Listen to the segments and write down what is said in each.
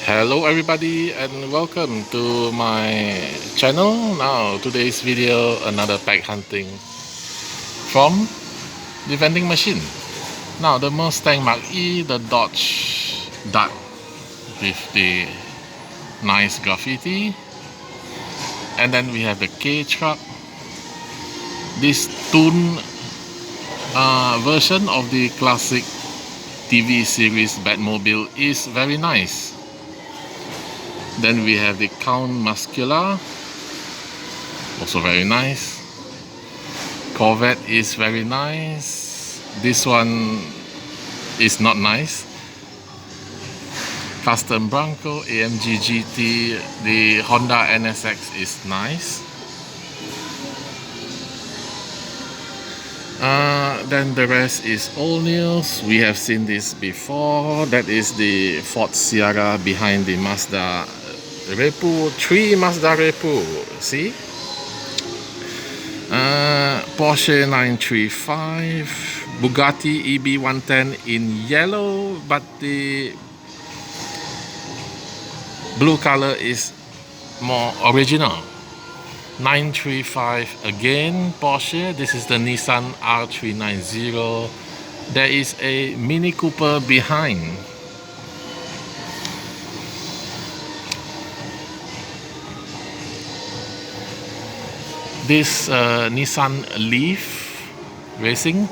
Hello everybody and welcome to my channel. Now today's video, another pack hunting from the vending machine. Now the Mustang Mach-E, the Dodge Dart with the nice graffiti, and then we have the K truck. This tune version of the classic TV series Batmobile is very nice. Then we have the Count Muscular, also very nice. Corvette is very nice. This one is not nice. Custom Bronco, AMG GT, the Honda NSX is nice. Then the rest is old news. We have seen this before. That is the Ford Sierra behind the Mazda Repu, 3 Mazda Repu, see? Porsche 935, Bugatti EB110 in yellow, but the blue color is more original. 935 again, Porsche. This is the Nissan R390. There is a Mini Cooper behind. This Nissan Leaf Racing,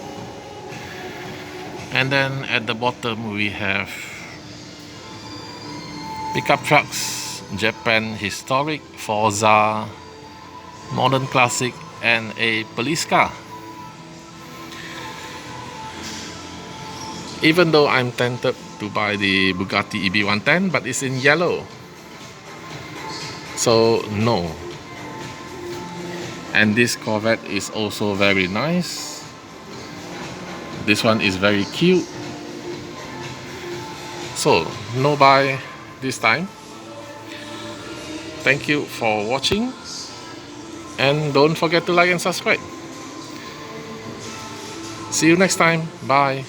and then at the bottom we have pickup trucks, Japan Historic, Forza, Modern Classic, and a police car. Even though I'm tempted to buy the Bugatti EB110, but it's in yellow, so no. And this Corvette is also very nice. This one is very cute. So no buy this time. Thank you for watching, and don't forget to like and subscribe. See you next time. Bye.